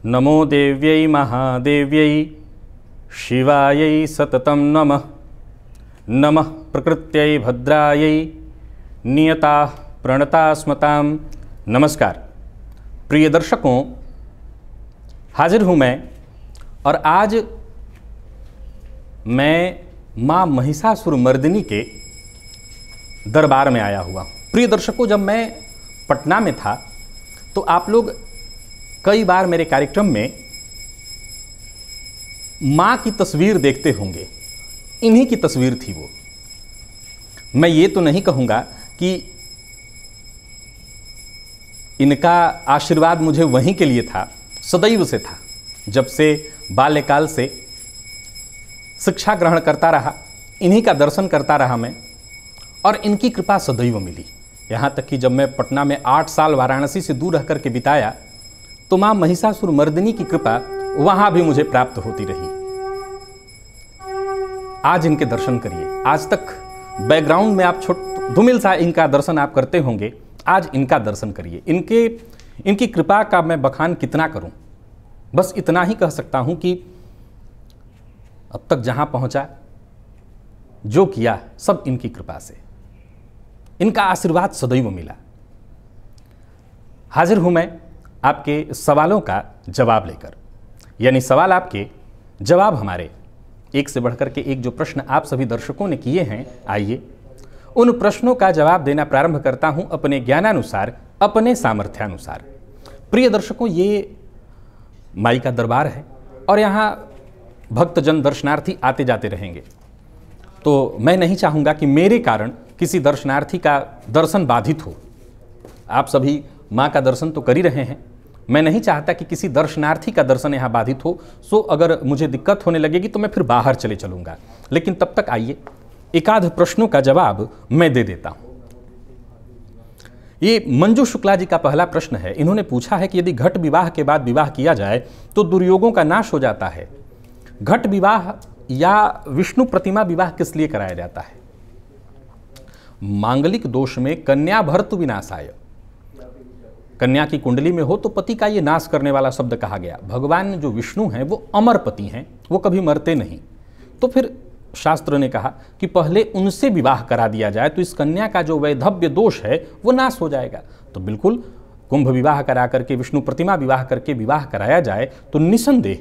नमो देव्यै महादेव्यै शिवायै सततं नमः। नमः प्रकृत्यै भद्रायै नियता प्रणता स्मतां। नमस्कार प्रिय दर्शकों, हाजिर हूँ मैं और आज मैं माँ महिषासुरमर्दिनी के दरबार में आया हुआ हूँ। प्रिय दर्शकों, जब मैं पटना में था तो आप लोग कई बार मेरे कार्यक्रम में माँ की तस्वीर देखते होंगे। इन्हीं की तस्वीर थी वो। मैं ये तो नहीं कहूँगा कि इनका आशीर्वाद मुझे वहीं के लिए था, सदैव से था। जब से बाल्यकाल से शिक्षा ग्रहण करता रहा, इन्हीं का दर्शन करता रहा मैं, और इनकी कृपा सदैव मिली। यहाँ तक कि जब मैं पटना में 8 साल वाराणसी से दूर रह करके बिताया तो माँ महिषासुरमर्दिनी की कृपा वहाँ भी मुझे प्राप्त होती रही। आज इनके दर्शन करिए। आज तक बैकग्राउंड में आप धूमिल सा इनका दर्शन आप करते होंगे, आज इनका दर्शन करिए। इनकी कृपा का मैं बखान कितना करूं। बस इतना ही कह सकता हूं कि अब तक जहां पहुंचा, जो किया, सब इनकी कृपा से, इनका आशीर्वाद सदैव मिला। हाजिर हूं मैं आपके सवालों का जवाब लेकर, यानी सवाल आपके, जवाब हमारे। एक से बढ़कर के एक जो प्रश्न आप सभी दर्शकों ने किए हैं, आइए उन प्रश्नों का जवाब देना प्रारंभ करता हूं अपने ज्ञानानुसार, अपने सामर्थ्यानुसार। प्रिय दर्शकों, ये माई का दरबार है और यहाँ भक्तजन दर्शनार्थी आते जाते रहेंगे। तो मैं नहीं चाहूँगा कि मेरे कारण किसी दर्शनार्थी का दर्शन बाधित हो। आप सभी माँ का दर्शन तो कर ही रहे हैं, मैं नहीं चाहता कि किसी दर्शनार्थी का दर्शन यहाँ बाधित हो। सो अगर मुझे दिक्कत होने लगेगी तो मैं फिर बाहर चले चलूँगा। लेकिन तब तक आइए एकाध प्रश्नों का जवाब मैं दे देता हूँ। ये मंजू शुक्ला जी का पहला प्रश्न है। इन्होंने पूछा है कि यदि घट विवाह के बाद विवाह किया जाए तो दुर्योगों का नाश हो जाता है। घट विवाह या विष्णु प्रतिमा विवाह किस लिए कराया जाता है? मांगलिक दोष में कन्या भर्तु विनाशाय, कन्या की कुंडली में हो तो पति का ये नाश करने वाला शब्द कहा गया। भगवान जो विष्णु हैं वो अमर पति हैं, वो कभी मरते नहीं। तो फिर शास्त्र ने कहा कि पहले उनसे विवाह करा दिया जाए तो इस कन्या का जो वैधव्य दोष है वो नाश हो जाएगा। तो बिल्कुल कुंभ विवाह करा करके, विष्णु प्रतिमा विवाह करके विवाह कराया जाए तो निसंदेह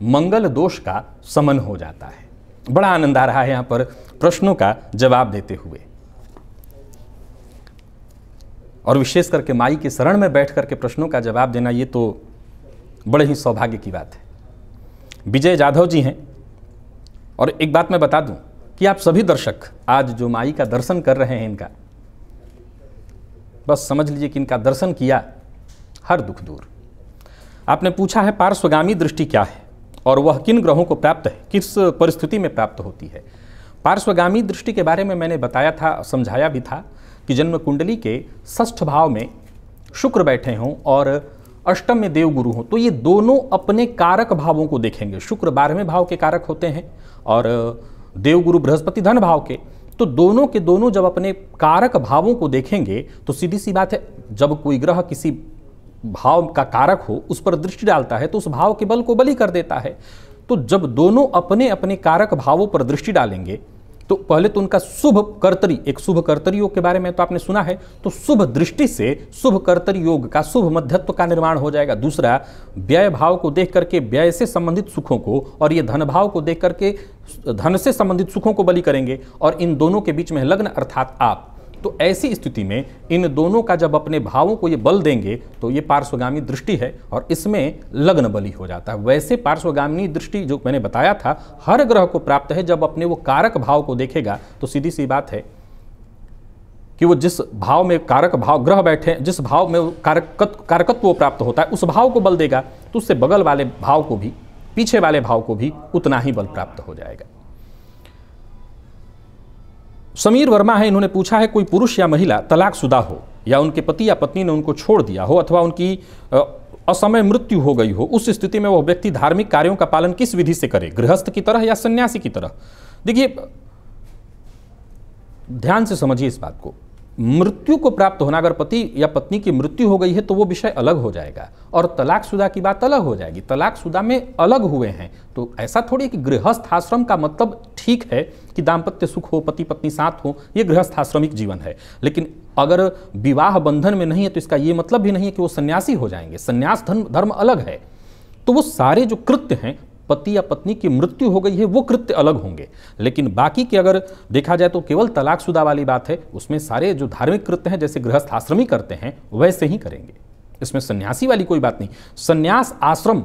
मंगल दोष का शमन हो जाता है। बड़ा आनंद आ रहा है यहाँ पर प्रश्नों का जवाब देते हुए, और विशेष करके माई के शरण में बैठ करके प्रश्नों का जवाब देना, ये तो बड़े ही सौभाग्य की बात है। विजय जाधव जी हैं, और एक बात मैं बता दूं कि आप सभी दर्शक आज जो माई का दर्शन कर रहे हैं, इनका बस समझ लीजिए कि इनका दर्शन किया, हर दुख दूर। आपने पूछा है पार्श्वगामी दृष्टि क्या है और वह किन ग्रहों को प्राप्त है, किस परिस्थिति में प्राप्त होती है। पार्श्वगामी दृष्टि के बारे में मैंने बताया था, समझाया भी था कि जन्म कुंडली के 6ठ भाव में शुक्र बैठे हों और अष्टम में देवगुरु हों तो ये दोनों अपने कारक भावों को देखेंगे। शुक्र 12वें भाव के कारक होते हैं और देवगुरु बृहस्पति धन भाव के। तो दोनों के दोनों जब अपने कारक भावों को देखेंगे तो सीधी सी बात है, जब कोई ग्रह किसी भाव का कारक हो उस पर दृष्टि डालता है तो उस भाव के बल को बली कर देता है। तो जब दोनों अपने अपने कारक भावों पर दृष्टि डालेंगे तो पहले तो उनका शुभ कर्तरी, एक शुभ कर्तरी योग के बारे में तो आपने सुना है, तो शुभ दृष्टि से शुभ कर्तरी योग का, शुभ मध्यत्व का निर्माण हो जाएगा। दूसरा, व्यय भाव को देख करके व्यय से संबंधित सुखों को, और ये धन भाव को देख करके धन से संबंधित सुखों को बलि करेंगे, और इन दोनों के बीच में लग्न अर्थात आप। तो ऐसी स्थिति में इन दोनों का जब अपने भावों को ये बल देंगे तो ये पार्श्वगामी दृष्टि है और इसमें लग्न बलि हो जाता है। वैसे पार्श्वगामी दृष्टि जो मैंने बताया था हर ग्रह को प्राप्त है। जब अपने वो कारक भाव को देखेगा तो सीधी सी बात है कि वो जिस भाव में कारक भाव ग्रह बैठे, जिस भाव में कारकत्व वो प्राप्त होता है उस भाव को बल देगा तो उससे बगल वाले भाव को भी, पीछे वाले भाव को भी उतना ही बल प्राप्त हो जाएगा। समीर वर्मा है, इन्होंने पूछा है कोई पुरुष या महिला तलाकशुदा हो या उनके पति या पत्नी ने उनको छोड़ दिया हो अथवा उनकी असमय मृत्यु हो गई हो, उस स्थिति में वह व्यक्ति धार्मिक कार्यों का पालन किस विधि से करे, गृहस्थ की तरह या सन्यासी की तरह? देखिए ध्यान से समझिए इस बात को। मृत्यु को प्राप्त होना, अगर पति या पत्नी की मृत्यु हो गई है तो वो विषय अलग हो जाएगा और तलाकशुदा की बात अलग हो जाएगी। तलाकशुदा में अलग हुए हैं तो ऐसा थोड़ी कि गृहस्थ आश्रम का मतलब ठीक है कि दाम्पत्य सुख हो, पति पत्नी साथ हो, ये गृहस्थ आश्रमिक जीवन है। लेकिन अगर विवाह बंधन में नहीं है तो इसका ये मतलब भी नहीं है कि वो सन्यासी हो जाएंगे। सन्यास धर्म अलग है। तो वो सारे जो कृत्य हैं, पति या पत्नी की मृत्यु हो गई है वो कृत्य अलग होंगे। लेकिन बाकी के अगर देखा जाए तो केवल तलाकशुदा वाली बात है, उसमें सारे जो धार्मिक कृत्य हैं जैसे गृहस्थ आश्रमी करते हैं वैसे ही करेंगे। इसमें सन्यासी वाली कोई बात नहीं। सन्यास आश्रम,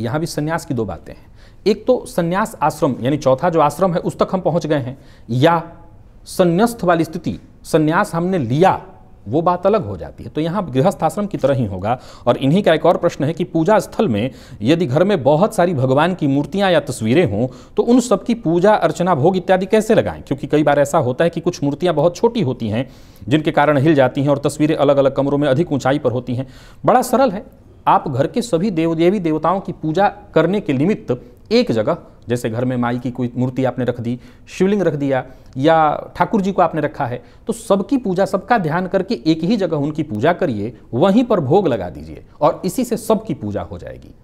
यहाँ भी सन्यास की दो बातें हैं। एक तो सन्यास आश्रम यानी चौथा जो आश्रम है उस तक हम पहुंच गए हैं, या संन्यास्त वाली स्थिति, सन्यास हमने लिया, वो बात अलग हो जाती है। तो यहाँ गृहस्थ आश्रम की तरह ही होगा। और इन्हीं का एक और प्रश्न है कि पूजा स्थल में यदि घर में बहुत सारी भगवान की मूर्तियां या तस्वीरें हों तो उन सब की पूजा अर्चना भोग इत्यादि कैसे लगाएं, क्योंकि कई बार ऐसा होता है कि कुछ मूर्तियां बहुत छोटी होती हैं जिनके कारण हिल जाती हैं और तस्वीरें अलग अलग कमरों में अधिक ऊंचाई पर होती हैं। बड़ा सरल है, आप घर के सभी देवी देवताओं की पूजा करने के निमित्त एक जगह, जैसे घर में माई की कोई मूर्ति आपने रख दी, शिवलिंग रख दिया, या ठाकुर जी को आपने रखा है, तो सबकी पूजा, सबका ध्यान करके एक ही जगह उनकी पूजा करिए, वहीं पर भोग लगा दीजिए और इसी से सबकी पूजा हो जाएगी।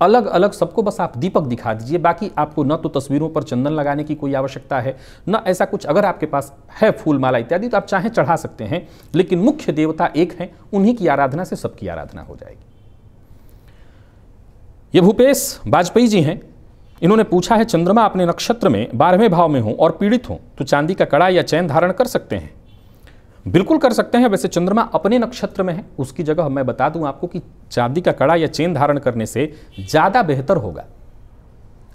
अलग अलग सबको बस आप दीपक दिखा दीजिए, बाकी आपको न तो तस्वीरों पर चंदन लगाने की कोई आवश्यकता है न ऐसा कुछ। अगर आपके पास है फूल माला इत्यादि तो आप चाहें चढ़ा सकते हैं, लेकिन मुख्य देवता एक हैं, उन्हीं की आराधना से सबकी आराधना हो जाएगी। ये भूपेश वाजपेयी जी हैं, इन्होंने पूछा है चंद्रमा अपने नक्षत्र में 12वें भाव में हो और पीड़ित हो तो चांदी का कड़ा या चैन धारण कर सकते हैं? बिल्कुल कर सकते हैं। वैसे चंद्रमा अपने नक्षत्र में है, उसकी जगह मैं बता दूं आपको कि चांदी का कड़ा या चेन धारण करने से ज्यादा बेहतर होगा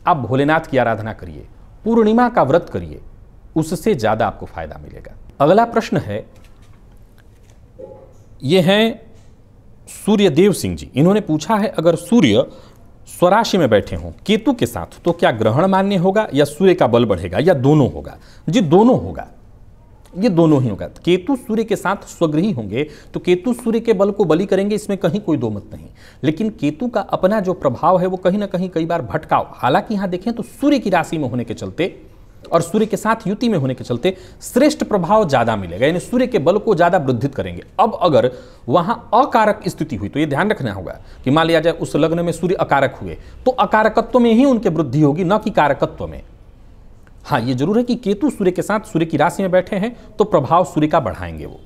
आप भोलेनाथ की आराधना करिए, पूर्णिमा का व्रत करिए, उससे ज्यादा आपको फायदा मिलेगा। अगला प्रश्न है, ये हैं सूर्यदेव सिंह जी, इन्होंने पूछा है अगर सूर्य स्वराशि में बैठे हों केतु के साथ तो क्या ग्रहण मान्य होगा या सूर्य का बल बढ़ेगा या दोनों होगा? जी दोनों होगा, ये दोनों ही होगा। केतु सूर्य के साथ स्वगृही होंगे तो केतु सूर्य के बल को बलि करेंगे, इसमें कहीं कोई दो मत नहीं। लेकिन केतु का अपना जो प्रभाव है वो कहीं ना कहीं कई बार भटकाव, हालांकि यहां देखें तो सूर्य की राशि में होने के चलते और सूर्य के साथ युति में होने के चलते श्रेष्ठ प्रभाव ज्यादा मिलेगा, यानी सूर्य के बल को ज्यादा वृद्धित करेंगे। अब अगर वहां अकारक स्थिति हुई तो ये ध्यान रखना होगा कि मान लिया जाए उस लग्न में सूर्य अकारक हुए तो अकारकत्व में ही उनके वृद्धि होगी, न कि कारकत्व में। हाँ, ये जरूर है कि केतु सूर्य के साथ सूर्य की राशि में बैठे हैं तो प्रभाव सूर्य का बढ़ाएंगे वो।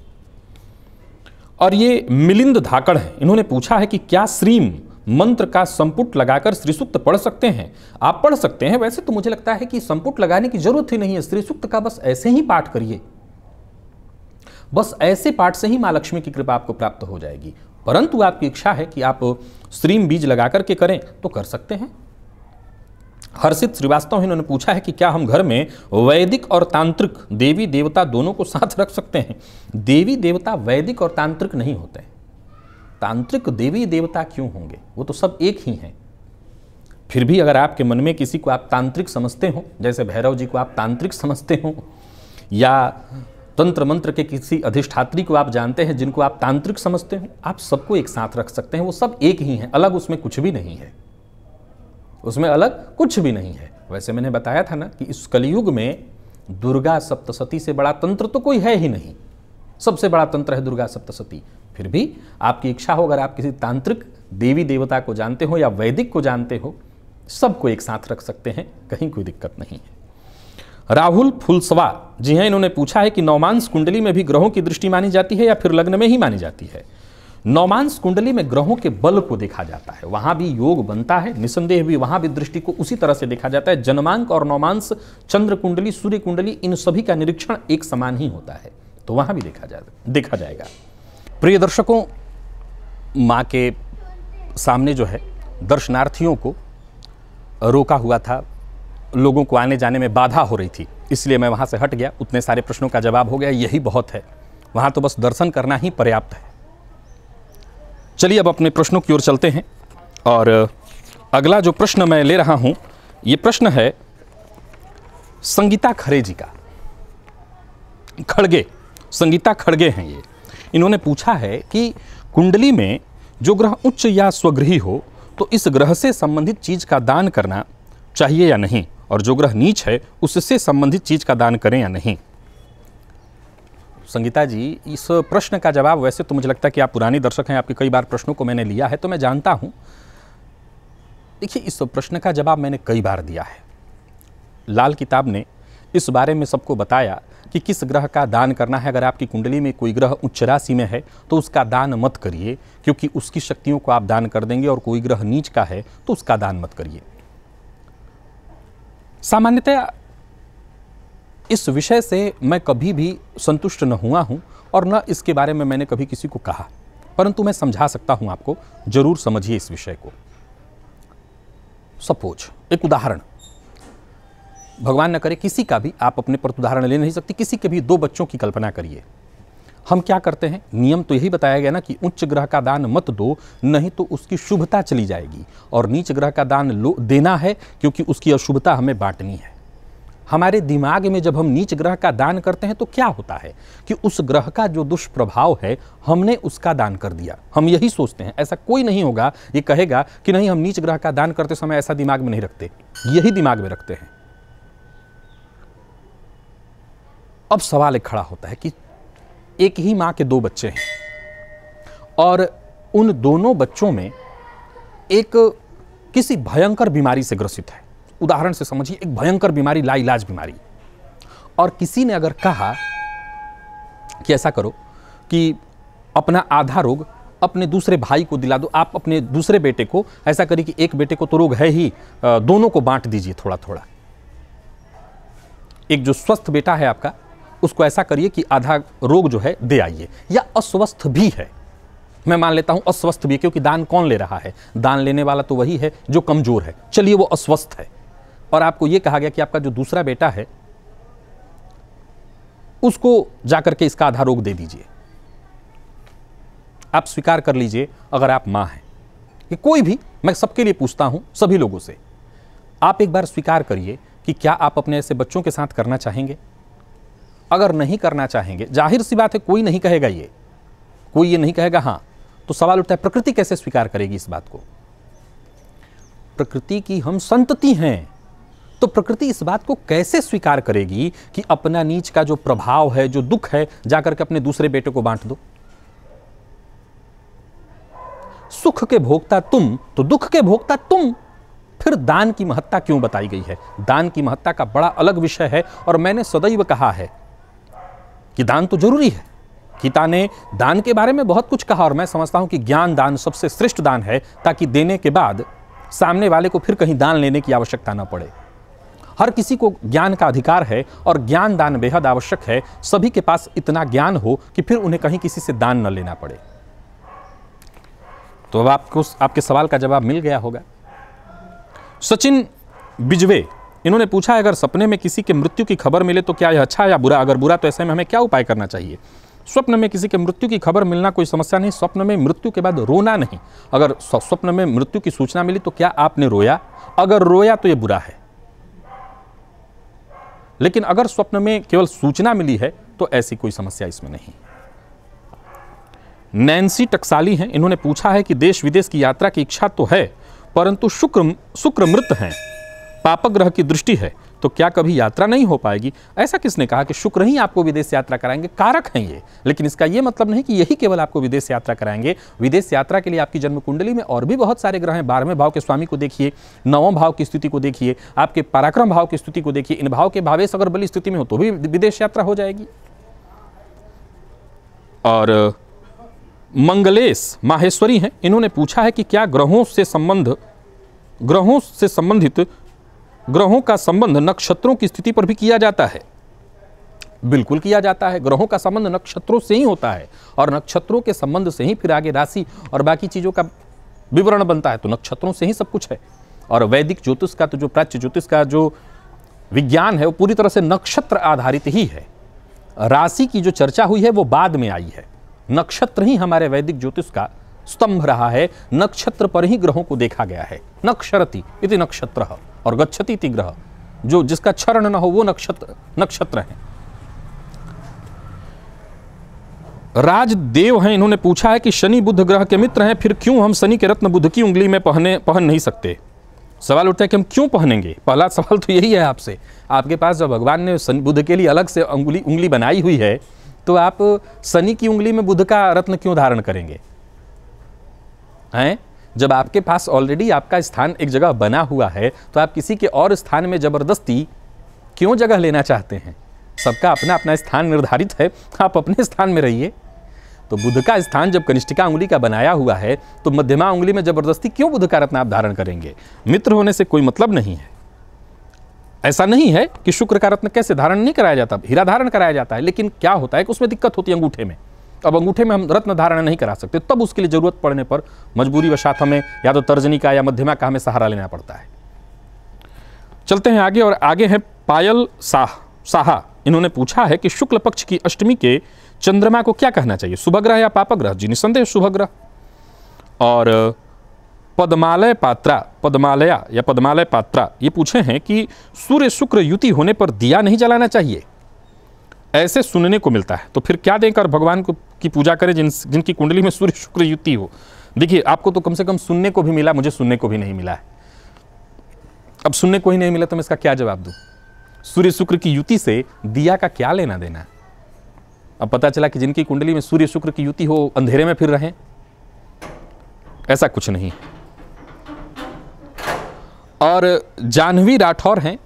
और ये मिलिंद धाकड़ है, इन्होंने पूछा है कि क्या श्रीम मंत्र का संपुट लगाकर श्री सूक्त पढ़ सकते हैं? आप पढ़ सकते हैं, वैसे तो मुझे लगता है कि संपुट लगाने की जरूरत ही नहीं है। श्री सूक्त का बस ऐसे ही पाठ करिए, बस ऐसे पाठ से ही मां लक्ष्मी की कृपा आपको प्राप्त हो जाएगी। परंतु आपकी इच्छा है कि आप श्रीम बीज लगाकर के करें तो कर सकते हैं। हर्षित श्रीवास्तव इन्होंने पूछा है कि क्या हम घर में वैदिक और तांत्रिक देवी देवता दोनों को साथ रख सकते हैं? देवी देवता वैदिक और तांत्रिक नहीं होते हैं। तांत्रिक देवी देवता क्यों होंगे, वो तो सब एक ही हैं। फिर भी अगर आपके मन में किसी को आप तांत्रिक समझते हो, जैसे भैरव जी को आप तांत्रिक समझते हो, या तंत्र मंत्र के किसी अधिष्ठात्री को आप जानते हैं जिनको आप तांत्रिक समझते हो, आप सबको एक साथ रख सकते हैं। वो सब एक ही हैं, अलग उसमें कुछ भी नहीं है, उसमें अलग कुछ भी नहीं है। वैसे मैंने बताया था ना कि इस कलयुग में दुर्गा सप्तशती से बड़ा तंत्र तो कोई है ही नहीं, सबसे बड़ा तंत्र है दुर्गा सप्तशती। फिर भी आपकी इच्छा हो, अगर आप किसी तांत्रिक देवी देवता को जानते हो या वैदिक को जानते हो, सबको एक साथ रख सकते हैं, कहीं कोई दिक्कत नहीं है। राहुल फुलसवा जी हैं, इन्होंने पूछा है कि नौमांस कुंडली में भी ग्रहों की दृष्टि मानी जाती है या फिर लग्न में ही मानी जाती है? नौमांस कुंडली में ग्रहों के बल को देखा जाता है, वहां भी योग बनता है, निसंदेह भी वहां भी दृष्टि को उसी तरह से देखा जाता है। जन्मांक और नौमांस, चंद्र कुंडली, सूर्य कुंडली, इन सभी का निरीक्षण एक समान ही होता है, तो वहां भी देखा जाएगा। प्रिय दर्शकों, मां के सामने जो है दर्शनार्थियों को रोका हुआ था, लोगों को आने जाने में बाधा हो रही थी, इसलिए मैं वहां से हट गया। उतने सारे प्रश्नों का जवाब हो गया, यही बहुत है। वहां तो बस दर्शन करना ही पर्याप्त है। चलिए अब अपने प्रश्नों की ओर चलते हैं। और अगला जो प्रश्न मैं ले रहा हूं, ये प्रश्न है संगीता खरे जी का। खड़गे, संगीता खड़गे हैं ये। इन्होंने पूछा है कि कुंडली में जो ग्रह उच्च या स्वगृही हो तो इस ग्रह से संबंधित चीज का दान करना चाहिए या नहीं, और जो ग्रह नीच है उससे संबंधित चीज का दान करें या नहीं। संगीता जी, इस प्रश्न का जवाब, वैसे तो मुझे लगता है कि आप पुरानी दर्शक हैं, आपके कई बार प्रश्नों को मैंने लिया है तो मैं जानता हूं। देखिए, इस प्रश्न का जवाब मैंने कई बार दिया है। लाल किताब ने इस बारे में सबको बताया कि किस ग्रह का दान करना है। अगर आपकी कुंडली में कोई ग्रह उच्च राशि में है तो उसका दान मत करिए, क्योंकि उसकी शक्तियों को आप दान कर देंगे, और कोई ग्रह नीच का है तो उसका दान मत करिए। सामान्यतः इस विषय से मैं कभी भी संतुष्ट न हुआ हूं और न इसके बारे में मैंने कभी किसी को कहा, परंतु मैं समझा सकता हूं आपको, जरूर समझिए इस विषय को। सपोज एक उदाहरण, भगवान न करे किसी का भी, आप अपने पर उदाहरण ले नहीं सकते, किसी के भी 2 बच्चों की कल्पना करिए। हम क्या करते हैं, नियम तो यही बताया गया ना कि उच्च ग्रह का दान मत दो, नहीं तो उसकी शुभता चली जाएगी, और नीच ग्रह का दान देना है क्योंकि उसकी अशुभता हमें बांटनी है। हमारे दिमाग में जब हम नीच ग्रह का दान करते हैं तो क्या होता है कि उस ग्रह का जो दुष्प्रभाव है हमने उसका दान कर दिया। हम यही सोचते हैं, ऐसा कोई नहीं होगा ये कहेगा कि नहीं हम नीच ग्रह का दान करते समय ऐसा दिमाग में नहीं रखते, यही दिमाग में रखते हैं। अब सवाल एक खड़ा होता है कि एक ही मां के 2 बच्चे हैं और उन दोनों बच्चों में एक किसी भयंकर बीमारी से ग्रसित है। उदाहरण से समझिए, एक भयंकर बीमारी, लाइलाज बीमारी, और किसी ने अगर कहा कि ऐसा करो कि अपना आधा रोग अपने दूसरे भाई को दिला दो, आप अपने दूसरे बेटे को ऐसा करिए कि एक बेटे को तो रोग है ही, दोनों को बांट दीजिए थोड़ा थोड़ा। एक जो स्वस्थ बेटा है आपका, उसको ऐसा करिए कि आधा रोग जो है दे आइए, या अस्वस्थ भी है, मैं मान लेता हूं अस्वस्थ भी, क्योंकि दान कौन ले रहा है, दान लेने वाला तो वही है जो कमजोर है, चलिए वो अस्वस्थ है, और आपको यह कहा गया कि आपका जो दूसरा बेटा है उसको जाकर के इसका आधा रोग दे दीजिए। आप स्वीकार कर लीजिए, अगर आप मां हैं, कि कोई भी, मैं सबके लिए पूछता हूं, सभी लोगों से, आप एक बार स्वीकार करिए कि क्या आप अपने ऐसे बच्चों के साथ करना चाहेंगे। अगर नहीं करना चाहेंगे, जाहिर सी बात है कोई नहीं कहेगा, कोई ये नहीं कहेगा हां, तो सवाल उठता है प्रकृति कैसे स्वीकार करेगी इस बात को। प्रकृति की हम संतति हैं, तो प्रकृति इस बात को कैसे स्वीकार करेगी कि अपना नीच का जो प्रभाव है, जो दुख है, जाकर के अपने दूसरे बेटे को बांट दो। सुख के भोक्ता तुम तो दुख के भोक्ता तुम, फिर दान की महत्ता क्यों बताई गई है। दान की महत्ता का बड़ा अलग विषय है, और मैंने सदैव कहा है कि दान तो जरूरी है। गीता ने दान के बारे में बहुत कुछ कहा, और मैं समझता हूं कि ज्ञान दान सबसे श्रेष्ठ दान है, ताकि देने के बाद सामने वाले को फिर कहीं दान लेने की आवश्यकता न पड़े। हर किसी को ज्ञान का अधिकार है, और ज्ञान दान बेहद आवश्यक है। सभी के पास इतना ज्ञान हो कि फिर उन्हें कहीं किसी से दान न लेना पड़े। तो अब आपको आपके सवाल का जवाब मिल गया होगा। सचिन बिजवे, इन्होंने पूछा है, अगर सपने में किसी के मृत्यु की खबर मिले तो क्या यह अच्छा या बुरा, अगर बुरा तो ऐसे में हमें क्या उपाय करना चाहिए। स्वप्न में किसी के मृत्यु की खबर मिलना कोई समस्या नहीं। स्वप्न में मृत्यु के बाद रोना नहीं। अगर स्वप्न में मृत्यु की सूचना मिली तो क्या आपने रोया, अगर रोया तो यह बुरा है। लेकिन अगर स्वप्न में केवल सूचना मिली है तो ऐसी कोई समस्या इसमें नहीं। नैन्सी टकसाली हैं, इन्होंने पूछा है कि देश विदेश की यात्रा की इच्छा तो है, परंतु शुक्र मृत हैं, पापक ग्रह की दृष्टि है, तो क्या कभी यात्रा नहीं हो पाएगी। ऐसा किसने कहा कि शुक्र ही आपको विदेश यात्रा कराएंगे, कारक हैं ये, लेकिन इसका ये मतलब नहीं कि यही केवल आपको विदेश यात्रा कराएंगे। विदेश यात्रा के लिए आपकी जन्म कुंडली में और भी बहुत सारे ग्रह हैं। 12वें भाव के स्वामी को देखिए, 9वें भाव की स्थिति को देखिए, आपके पराक्रम भाव की स्थिति को देखिए। इन भाव के भावेश अगर बली स्थिति में हो तो भी विदेश यात्रा हो जाएगी। और मंगलेश माहेश्वरी हैं, इन्होंने पूछा है कि क्या ग्रहों से संबंधित ग्रहों का संबंध नक्षत्रों की स्थिति पर भी किया जाता है। बिल्कुल किया जाता है। ग्रहों का संबंध नक्षत्रों से ही होता है, और नक्षत्रों के संबंध से ही फिर आगे राशि और बाकी चीजों का विवरण बनता है, तो नक्षत्रों से ही सब कुछ है। और वैदिक ज्योतिष का तो जो प्राच्य ज्योतिष का जो विज्ञान है वो पूरी तरह से नक्षत्र आधारित ही है। राशि की जो चर्चा हुई है वो बाद में आई है। नक्षत्र ही हमारे वैदिक ज्योतिष का स्तंभ रहा है। नक्षत्र पर ही ग्रहों को देखा गया है। नक्षरति इति नक्षत्र और गच्छति इति ग्रह, जो जिसका क्षरण न हो वो नक्षत्र है। राजदेव हैं, इन्होंने पूछा है कि शनि बुध ग्रह के मित्र हैं, फिर क्यों हम शनि के रत्न बुध की उंगली में पहन नहीं सकते। सवाल उठता है कि हम क्यों पहनेंगे। पहला सवाल तो यही है आपसे, आपके पास जब भगवान ने शनि बुध के लिए अलग से उंगली बनाई हुई है तो आप शनि की उंगली में बुध का रत्न क्यों धारण करेंगे हैं? जब आपके पास ऑलरेडी आपका स्थान एक जगह बना हुआ है तो आप किसी के और स्थान में जबरदस्ती क्यों जगह लेना चाहते हैं? सबका अपना अपना स्थान निर्धारित है, आप अपने स्थान में रहिए। तो बुध का स्थान जब कनिष्ठिका उंगली का बनाया हुआ है तो मध्यमा उंगली में जबरदस्ती क्यों बुध का रत्न आप धारण करेंगे? मित्र होने से कोई मतलब नहीं है। ऐसा नहीं है कि शुक्र का रत्न कैसे धारण नहीं कराया जाता, हीरा धारण कराया जाता है, लेकिन क्या होता है कि उसमें दिक्कत होती है अंगूठे में। अब अंगूठे में हम रत्न धारण नहीं करा सकते, तब उसके लिए जरूरत पड़ने पर मजबूरी वशात हमें या तो तर्जनी का या मध्यमा का हमें सहारा लेना पड़ता है। चलते हैं आगे, और आगे है पायल साहा। इन्होंने पूछा है कि शुक्ल पक्ष की अष्टमी के चंद्रमा को क्या कहना चाहिए, शुभ ग्रह या पाप ग्रह? जी निसंदेह शुभ ग्रह। और पद्मालय पात्रा ये पूछे हैं कि सूर्य शुक्र युति होने पर दिया नहीं जलाना चाहिए, ऐसे सुनने को मिलता है, तो फिर क्या देकर भगवान को की पूजा करें जिनकी कुंडली में सूर्य शुक्र युति हो? देखिए, आपको तो कम से कम सुनने को भी मिला, मुझे सुनने को भी नहीं मिला है। अब सुनने को ही नहीं मिला तो मैं इसका क्या जवाब दूं? सूर्य शुक्र की युति से दिया का क्या लेना देना? अब पता चला कि जिनकी कुंडली में सूर्य शुक्र की युति हो अंधेरे में फिर रहें, ऐसा कुछ नहीं। और जाह्नवी राठौर हैं,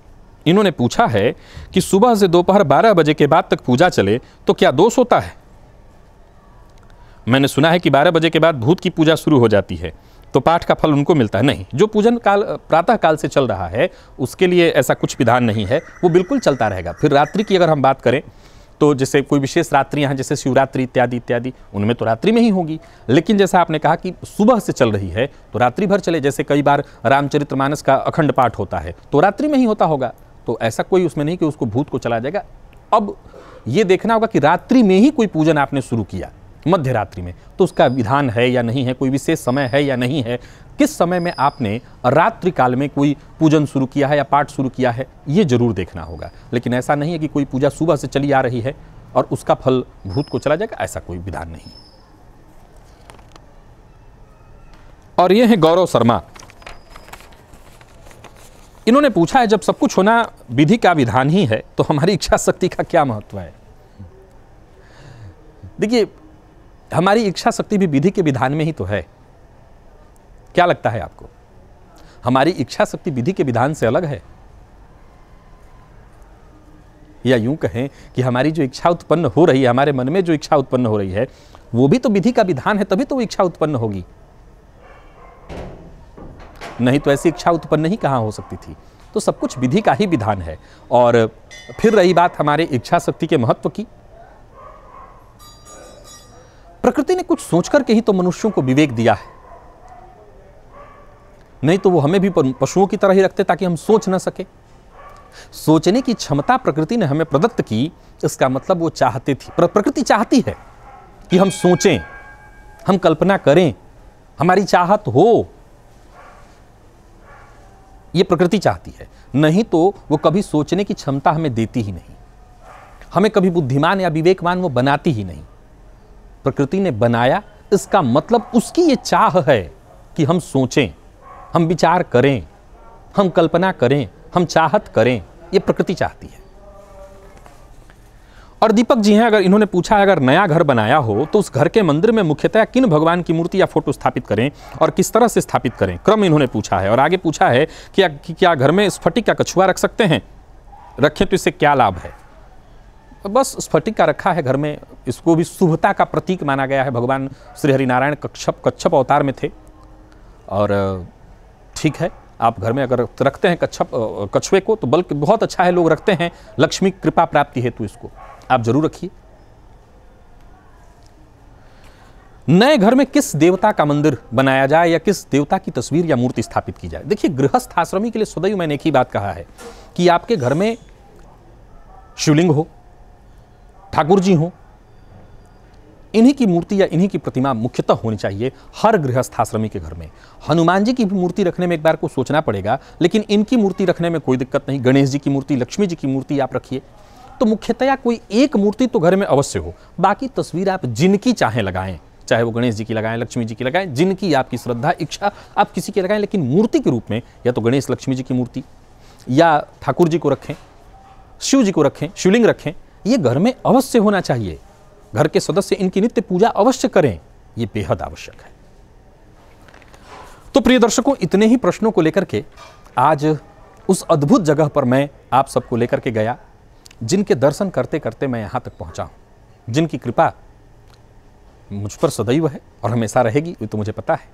इन्होंने पूछा है कि सुबह से दोपहर 12 बजे के बाद तक पूजा चले तो क्या दोष होता है? मैंने सुना है कि 12 बजे के बाद भूत की पूजा शुरू हो जाती है तो पाठ का फल उनको मिलता है। नहीं, जो पूजन काल प्रातः काल से चल रहा है उसके लिए ऐसा कुछ विधान नहीं है, वो बिल्कुल चलता रहेगा। फिर रात्रि की अगर हम बात करें तो जैसे कोई विशेष रात्रियां हैं, जैसे शिवरात्रि इत्यादि इत्यादि, उनमें तो रात्रि में ही होगी। लेकिन जैसा आपने कहा कि सुबह से चल रही है तो रात्रि भर चले, जैसे कई बार रामचरितमानस का अखंड पाठ होता है तो रात्रि में ही होता होगा, तो ऐसा कोई उसमें नहीं कि उसको भूत को चला जाएगा। अब ये देखना होगा कि रात्रि में ही कोई पूजन आपने शुरू किया, मध्य रात्रि में, तो उसका विधान है या नहीं है, कोई विशेष समय है या नहीं है, किस समय में आपने रात्रि काल में कोई पूजन शुरू किया है या पाठ शुरू किया है, ये जरूर देखना होगा। लेकिन ऐसा नहीं है कि कोई पूजा सुबह से चली आ रही है और उसका फल भूत को चला जाएगा, ऐसा कोई विधान नहीं। और ये है गौरव शर्मा, इन्होंने पूछा है जब सब कुछ होना विधि का विधान ही है तो हमारी इच्छा शक्ति का क्या महत्व है? देखिए, हमारी इच्छा शक्ति भी विधि के विधान में ही तो है। क्या लगता है आपको, हमारी इच्छा शक्ति विधि के विधान से अलग है? या यूं कहें कि हमारी जो इच्छा उत्पन्न हो रही है, हमारे मन में जो इच्छा उत्पन्न हो रही है, वो भी तो विधि का विधान है, तभी तो वो इच्छा उत्पन्न होगी। नहीं तो ऐसी इच्छा उत्पन्न ही कहां हो सकती थी। तो सब कुछ विधि का ही विधान है। और फिर रही बात हमारे इच्छा शक्ति के महत्व की, प्रकृति ने कुछ सोच करके ही तो मनुष्यों को विवेक दिया है, नहीं तो वो हमें भी पशुओं की तरह ही रखते ताकि हम सोच ना सके। सोचने की क्षमता प्रकृति ने हमें प्रदत्त की, इसका मतलब वो चाहती थी, प्रकृति चाहती है कि हम सोचें, हम कल्पना करें, हमारी चाहत हो, ये प्रकृति चाहती है। नहीं तो वो कभी सोचने की क्षमता हमें देती ही नहीं, हमें कभी बुद्धिमान या विवेकवान वो बनाती ही नहीं। प्रकृति ने बनाया, इसका मतलब उसकी ये चाह है कि हम सोचें, हम विचार करें, हम कल्पना करें, हम चाहत करें, ये प्रकृति चाहती है। और दीपक जी हैं, अगर इन्होंने पूछा है अगर नया घर बनाया हो तो उस घर के मंदिर में मुख्यतः किन भगवान की मूर्ति या फोटो स्थापित करें और किस तरह से स्थापित करें, क्रम इन्होंने पूछा है। और आगे पूछा है कि क्या घर में स्फटिक का कछुआ रख सकते हैं, रखें तो इससे क्या लाभ है? बस स्फटिक का रखा है घर में, इसको भी शुभता का प्रतीक माना गया है। भगवान श्री हरिनारायण कच्छप अवतार में थे, और ठीक है, आप घर में अगर रखते हैं कछुए को तो बल्कि बहुत अच्छा है, लोग रखते हैं लक्ष्मी कृपा प्राप्ति हेतु, इसको आप जरूर रखिए। नए घर में किस देवता का मंदिर बनाया जाए या किस देवता की तस्वीर या मूर्ति स्थापित की जाए? देखिए, गृहस्थ आश्रमी के लिए सदैव मैंने एक ही बात कहा है कि आपके घर में शिवलिंग हो, ठाकुर जी हो, इन्हीं की मूर्ति या इन्हीं की प्रतिमा मुख्यतः होनी चाहिए हर गृहस्थाश्रमी के घर में। हनुमान जी की भी मूर्ति रखने में एक बार को सोचना पड़ेगा, लेकिन इनकी मूर्ति रखने में कोई दिक्कत नहीं। गणेश जी की मूर्ति, लक्ष्मी जी की मूर्ति आप रखिए। तो मुख्यतया कोई एक मूर्ति तो घर में अवश्य हो, बाकी तस्वीर आप जिनकी चाहें लगाएं, चाहे वो गणेश जी की लगाएं, लक्ष्मी जी की लगाएं, जिनकी आपकी श्रद्धा इच्छा आप किसी की लगाएं, लेकिन मूर्ति के रूप में या तो गणेश लक्ष्मी जी की मूर्ति या ठाकुर जी को रखें, शिव जी को रखें, शिवलिंग रखें, ये घर में अवश्य होना चाहिए। घर के सदस्य इनकी नित्य पूजा अवश्य करें, ये बेहद आवश्यक है। तो प्रिय दर्शकों, इतने ही प्रश्नों को लेकर के आज उस अद्भुत जगह पर मैं आप सबको लेकर के गया, जिनके दर्शन करते करते मैं यहाँ तक पहुँचा हूँ, जिनकी कृपा मुझ पर सदैव है और हमेशा रहेगी, ये तो मुझे पता है।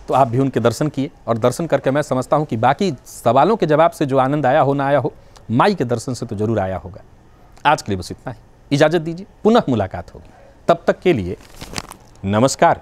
तो आप भी उनके दर्शन किए, और दर्शन करके मैं समझता हूँ कि बाकी सवालों के जवाब से जो आनंद आया हो ना आया हो, माई के दर्शन से तो जरूर आया होगा। आज के लिए बस इतना ही, इजाज़त दीजिए, पुनः मुलाकात होगी। तब तक के लिए नमस्कार।